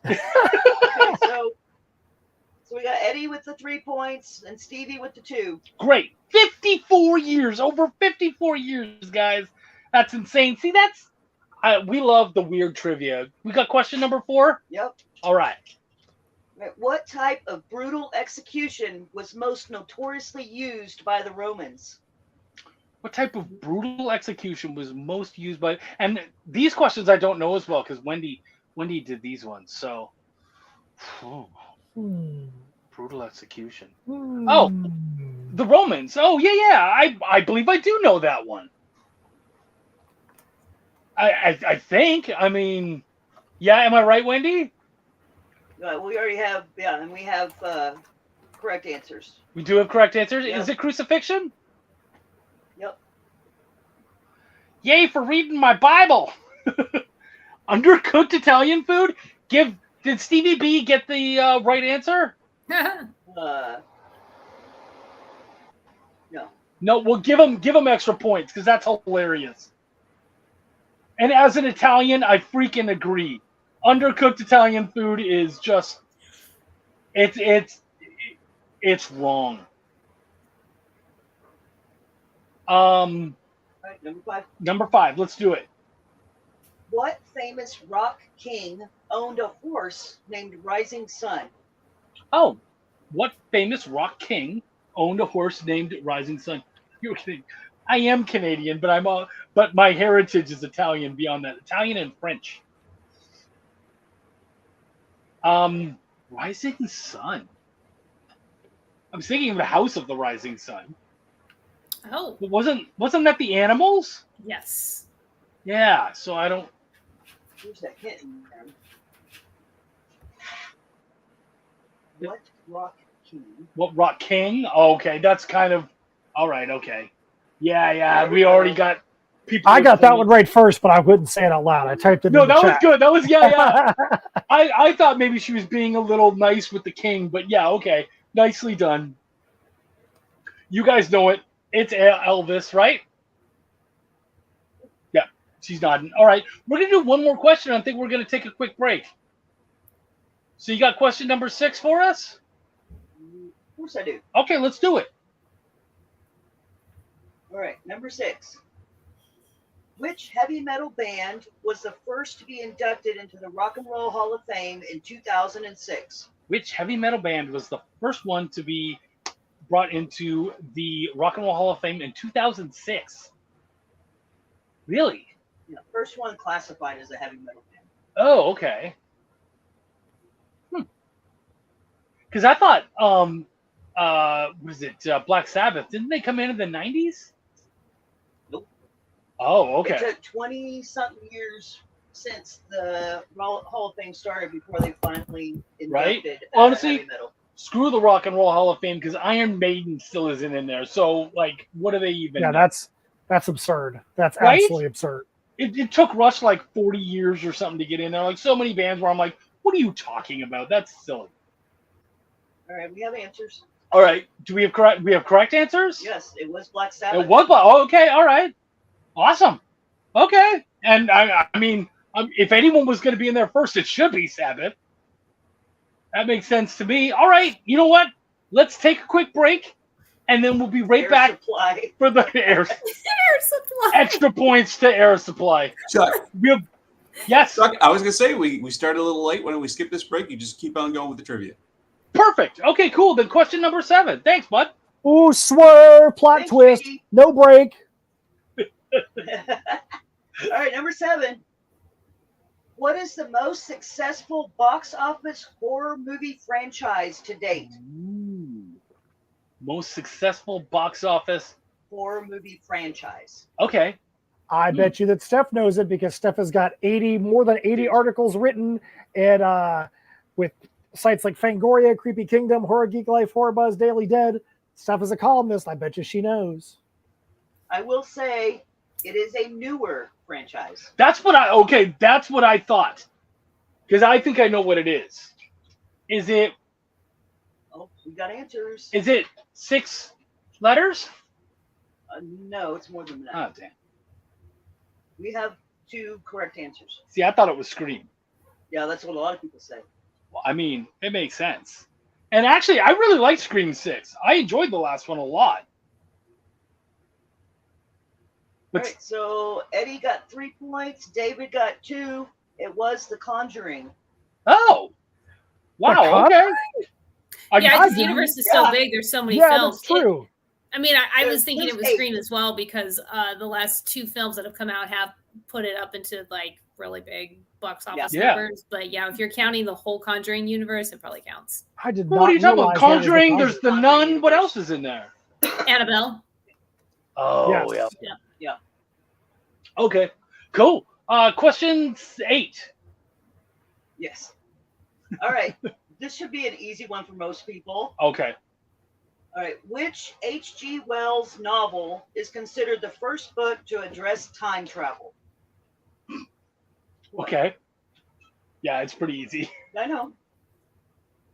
Okay, so we got Eddie with the 3 points and Stevie with the 2. Great. 54 years. Over 54 years, guys. That's insane. See, we love the weird trivia. We got question number 4? Yep. All right. What type of brutal execution was most notoriously used by the Romans? What type of brutal execution was most used by... And these questions I don't know as well because Wendy did these ones. So, Brutal execution. Hmm. Oh, the Romans. Oh, yeah. I believe I do know that one. I think. I mean, yeah. Am I right, Wendy? We already have, and we have correct answers. We do have correct answers. Yep. Is it crucifixion? Yep. Yay for reading my Bible. Undercooked Italian food? Did Stevie B get the right answer? No. No, well, give him extra points because that's hilarious. And as an Italian, I freaking agree. Undercooked Italian food is just it's wrong. All right, number 5. Number 5, let's do it. What famous rock king owned a horse named Rising Sun? Oh, what famous rock king owned a horse named Rising Sun? You're kidding. I am Canadian, but my heritage is Italian beyond that. Italian and French. Rising Sun. I was thinking of the House of the Rising Sun. Oh, But wasn't that the animals? yes. Yeah, so I don't. Who's that hint in there? What rock king? What rock king? Oh, okay, that's kind of all right. Okay, yeah. We already got people. I got that one right first, but I wouldn't say it out loud. I typed it No, in the that was chat. good. That was yeah. I thought maybe she was being a little nice with the king, but yeah, okay, nicely done. You guys know it. It's Elvis, right? Yeah, she's nodding. All right, we're gonna do one more question. I think we're gonna take a quick break. So you got question number 6 for us? Of course I do. Okay, let's do it. All right, number 6. Which heavy metal band was the first to be inducted into the Rock and Roll Hall of Fame in 2006? Which heavy metal band was the first one to be brought into the Rock and Roll Hall of Fame in 2006? Really? Yeah, first one classified as a heavy metal band. Oh, okay. Because I thought, was it Black Sabbath? Didn't they come in the 90s? Nope. Oh, okay. It took 20-something years since the Hall of Fame started before they finally inducted Honestly, heavy metal. Screw the Rock and Roll Hall of Fame because Iron Maiden still isn't in there. So, like, what are they even? Yeah, that's absurd. That's Right? absolutely absurd. It took Rush like 40 years or something to get in there. Like so many bands where I'm like, what are you talking about? That's silly. All right, we have answers. All right, do we have correct? We have correct answers. Yes, it was Black Sabbath. It was. Oh, okay. All right. Awesome. Okay. And I mean, if anyone was going to be in there first, it should be Sabbath. That makes sense to me. All right. You know what? Let's take a quick break, and then we'll be right Air back Supply. for the air. Air supply. Extra points to Air Supply. Chuck, Yes. Chuck, I was gonna say we started a little late. Why don't we skip this break? You just keep on going with the trivia. Perfect. Okay, cool. Then question number 7. Thanks, bud. Ooh, swerve, plot Thanks, twist, Ricky. no break. All right, number 7. What is the most successful box office horror movie franchise to date? Ooh. Most successful box office. Horror movie franchise. Okay. I bet you that Steph knows it because Steph has got more than 80 articles written and with sites like Fangoria, Creepy Kingdom, Horror Geek Life, Horror Buzz, Daily Dead. Steph is a columnist. I bet you she knows. I will say it is a newer franchise. That's what I thought. Because I think I know what it is. Is it Oh, we got answers. 6 letters? No, it's more than that. Oh, damn. We have 2 correct answers. See, I thought it was Scream. Yeah, that's what a lot of people say. Well, I mean, it makes sense. And actually, I really liked Scream 6. I enjoyed the last one a lot. All right, so Eddie got 3 points. David got 2. It was The Conjuring. Oh. Wow, okay. Yeah, because the didn't- universe is so big. There's so many Yeah, films. that's true. I mean, I was thinking it was There's 8. Scream as well because the last 2 films that have come out have put it up into like really big box office Yeah. numbers. But yeah, if you're counting the whole Conjuring universe, it probably counts. I did Well, not what are you talking about? realize that was the Conjuring, there's the Conjuring Nun. What universe. else is in there? Annabelle. Oh, Yes. yeah. Okay, cool. Question 8. Yes. All right. This should be an easy one for most people. Okay. All right. Which H.G. Wells novel is considered the first book to address time travel? Okay. Yeah, it's pretty easy. I know.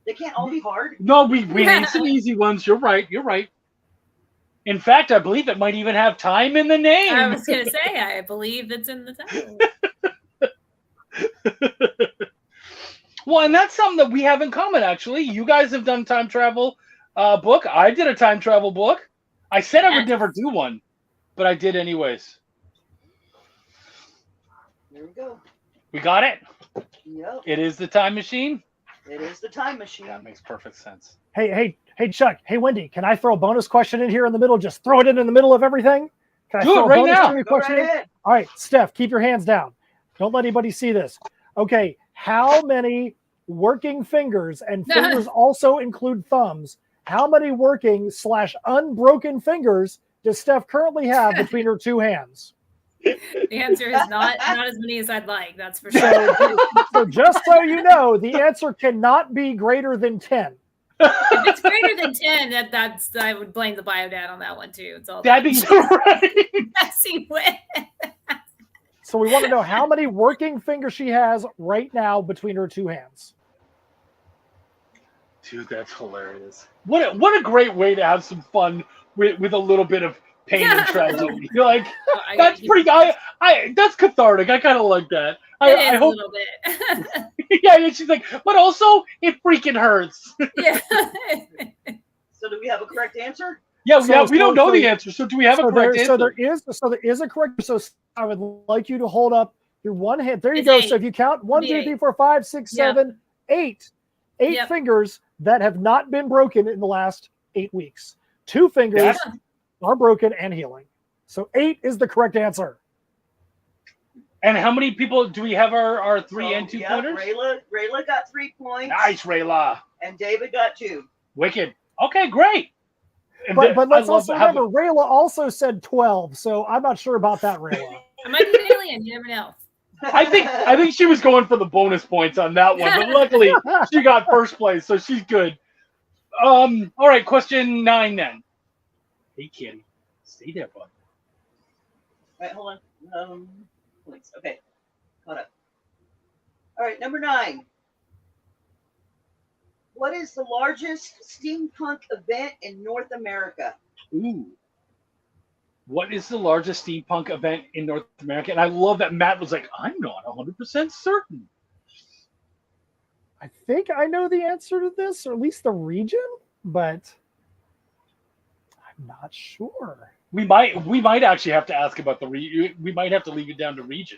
They can't all be hard. No, we need some easy ones. You're right. In fact, I believe it might even have time in the name. I was going to say, I believe it's in the title. Well, and that's something that we have in common, actually. You guys have done time travel book. I did a time travel book. I said I would never do one, but I did anyways. There we go. We got it? Yep. It is the time machine? It is the time machine. That makes perfect sense. Hey, Chuck. Hey, Wendy. Can I throw a bonus question in here in the middle? Just throw it in the middle of everything. Can I Do it throw a right bonus now. trivia Go question right in? ahead. All right, Steph, keep your hands down. Don't let anybody see this. Okay, how many working fingers, and fingers also include thumbs, how many working / unbroken fingers does Steph currently have between her two hands? The answer is not as many as I'd like. That's for sure. So just so you know, the answer cannot be greater than 10. If it's greater than 10, that's I would blame the biodad on that one too. It's all That'd be right. messing with. So we want to know how many working fingers she has right now between her two hands. Dude, that's hilarious. What a great way to have some fun with a little bit of pain and tragedy. You're like, that's pretty. That's cathartic. I kind of like that. I hope a little bit. Yeah, and she's like, but also it freaking hurts. Yeah. So do we have a correct answer? Yeah, we don't know the answer. So do we have a correct answer? So there is a correct. So I would like you to hold up your one hand. There you go. 8. So if you count 1, 2, 3, 4, 5, 6, 7, 8 fingers that have not been broken in the last 8 weeks. 2 fingers are broken and healing. So 8 is the correct answer. And how many people do we have our 3 and 2 pointers? Rayla got 3 points. Nice, Rayla. And David got 2. Wicked. Okay, great. But let's also remember, Rayla also said 12, so I'm not sure about that, Rayla. I might be an alien. You never know. I think she was going for the bonus points on that one, but luckily she got first place, so she's good. All right, question 9 then. Hey, kitty, stay there, bud. All right, hold on. Points. Okay, caught up. All right, number 9. What is the largest steampunk event in North America? Ooh. What is the largest steampunk event in North America? And I love that Matt was like, I'm not 100% certain. I think I know the answer to this, or at least the region, but I'm not sure. We might actually have to ask about we might have to leave it down to region.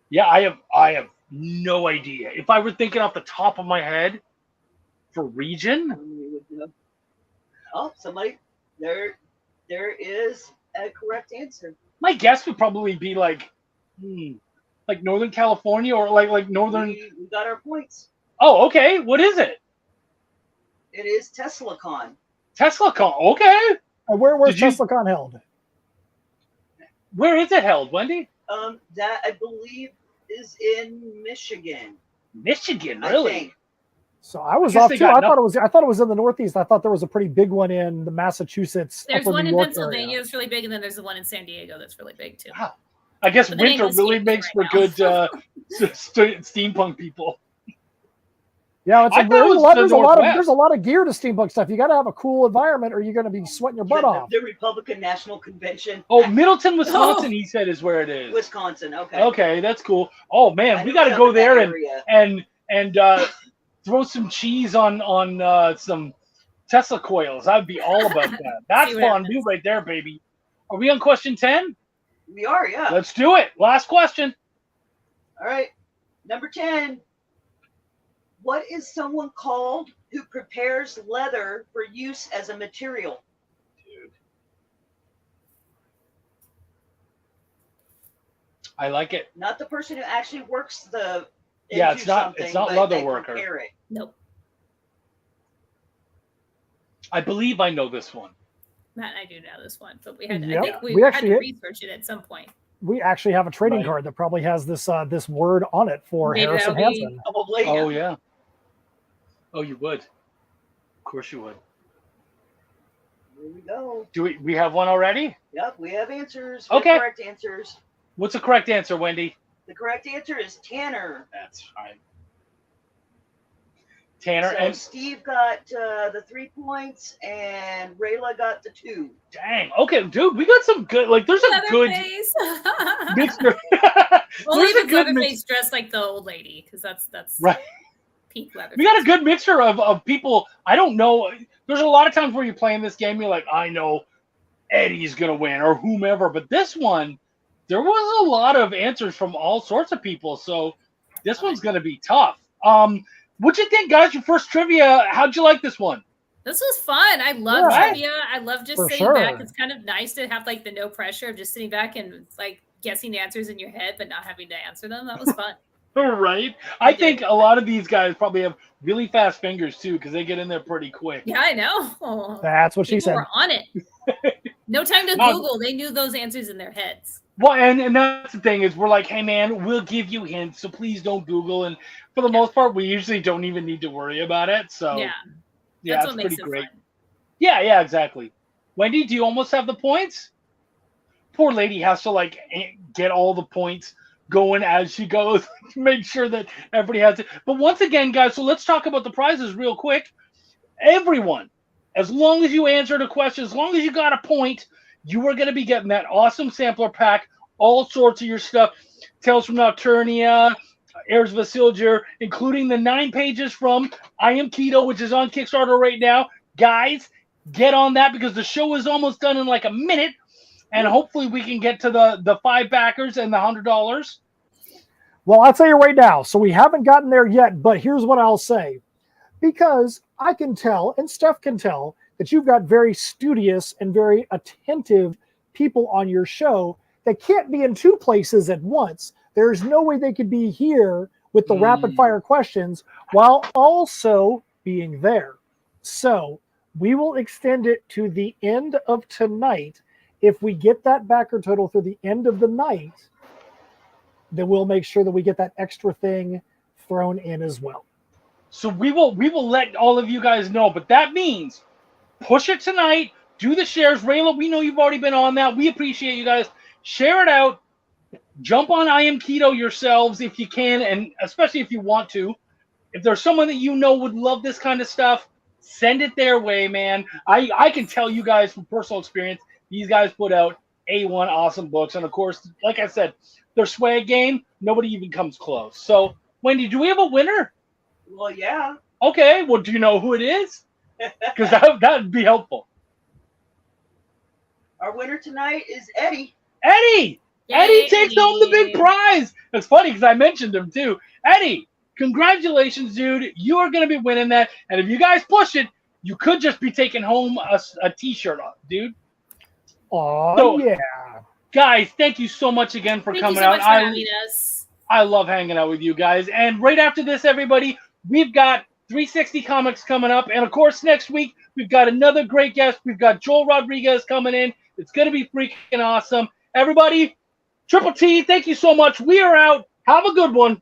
Yeah, I have no idea. If I were thinking off the top of my head for region. Oh, somebody there is a correct answer. My guess would probably be like Northern California or like northern. We got our points. Oh, okay. What is it? It is TeslaCon. TeslaCon. Okay. Where's TeslaCon held? Where is it held, Wendy? That I believe is in Michigan. Michigan, really? So I was off too. I thought it was in the Northeast. I thought there was a pretty big one in the Massachusetts. There's one New in York Pennsylvania area. that's really big, and then there's the one in San Diego that's really big too. Wow. I guess But they ain't winter no really steampunk makes for right now. good steampunk people. Yeah, there's a Northwest. lot of gear to steampunk stuff. You got to have a cool environment, or you're going to be sweating your butt off. The Republican National Convention. Oh, Middleton, Wisconsin. He said is where it is. Wisconsin. Okay. Okay, that's cool. Oh man, we got to go there and throw some cheese on some Tesla coils. I'd be all about that. That's fondue right there, baby. Are we on question 10? We are, yeah. Let's do it. Last question. All right. Number 10. What is someone called who prepares leather for use as a material? I like it. Not the person who actually works the. Yeah, into it's not something, leather but they worker. compare it. Nope. I believe I know this one. Matt and I do know this one, but we had Yep. I think we We had actually to hit- research it at some point. We actually have a trading Right. card that probably has this this word on it for Maybe Harrison that'll be- Hansen. Probably. Oh yeah. Oh, you would. Of course you would. Here we go. Do we have one already? Yep, we have answers. We have Okay. correct answers. What's the correct answer, Wendy? The correct answer is Tanner. That's fine. Tanner So and Steve got the 3 points, and Rayla got the 2. dang. Okay, dude, we got some good. Like, there's a good Leatherface. mixture. Only There's if a it's good Leatherface dressed like the old lady, because that's Right. peak Leatherface. We got a good mixture of people. I don't know. There's a lot of times where you're playing this game, you're like, I know Eddie's gonna win or whomever, but this one, there was a lot of answers from all sorts of people, so this one's gonna be tough. What'd you think, guys? Your first trivia? How'd you like this one? This was fun. I love Yeah. trivia. I love just For sitting sure. back. It's kind of nice to have like the no pressure of just sitting back and like guessing the answers in your head, but not having to answer them. That was fun. Right. I think a lot of these guys probably have really fast fingers too, because they get in there pretty quick. Yeah, I know. That's what she People said. were on it. No time to No. Google. They knew those answers in their heads. Well, and that's the thing is we're like, hey man, we'll give you hints, so please don't Google. And for the most part, we usually don't even need to worry about it. So Yeah, yeah, that's it's what makes pretty it great. fun. Yeah, exactly. Wendy, do you almost have the points? Poor lady has to like get all the points going as she goes to make sure that everybody has it. But once again, guys, so let's talk about the prizes real quick. Everyone, as long as you answered a question, as long as you got a point, you are going to be getting that awesome sampler pack, all sorts of your stuff. Tales from Nocturnia, Heirs of Isildur, including the 9 pages from I Am Keto, which is on Kickstarter right now. Guys, get on that because the show is almost done in like a minute. And hopefully we can get to the 5 backers and the $100. Well, I'll tell you right now. So we haven't gotten there yet, but here's what I'll say. Because I can tell, and Steph can tell, that you've got very studious and very attentive people on your show that can't be in 2 places at once. There's no way they could be here with the rapid fire questions while also being there. So we will extend it to the end of tonight. If we get that backer total through the end of the night, then we'll make sure that we get that extra thing thrown in as well. So we will let all of you guys know, but that means push it tonight, do the shares. Rayla, we know you've already been on that. We appreciate you guys. Share it out. Jump on I Am Keto yourselves if you can, and especially if you want to. If there's someone that you know would love this kind of stuff, send it their way, man. I can tell you guys from personal experience, these guys put out A1 awesome books. And, of course, like I said, their swag game, nobody even comes close. So, Wendy, do we have a winner? Well, yeah. Okay, well, do you know who it is? Because that would be helpful. Our winner tonight is Eddie. Eddie! Yay. Eddie takes home the big prize. It's funny because I mentioned him, too. Eddie, congratulations, dude. You are going to be winning that. And if you guys push it, you could just be taking home a T-shirt, dude. Oh, So, yeah. Guys, thank you so much again for Thank coming you so out. much for having us. I love hanging out with you guys. And right after this, everybody, we've got 360 Comics coming up. And, of course, next week, we've got another great guest. We've got Joel Rodriguez coming in. It's going to be freaking awesome. Everybody, Triple T, thank you so much. We are out. Have a good one.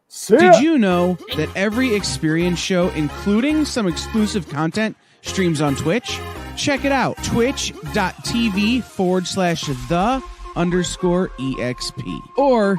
See ya. Did you know that every experience show, including some exclusive content, streams on Twitch? Check it out. Twitch.tv/the_EXP. Or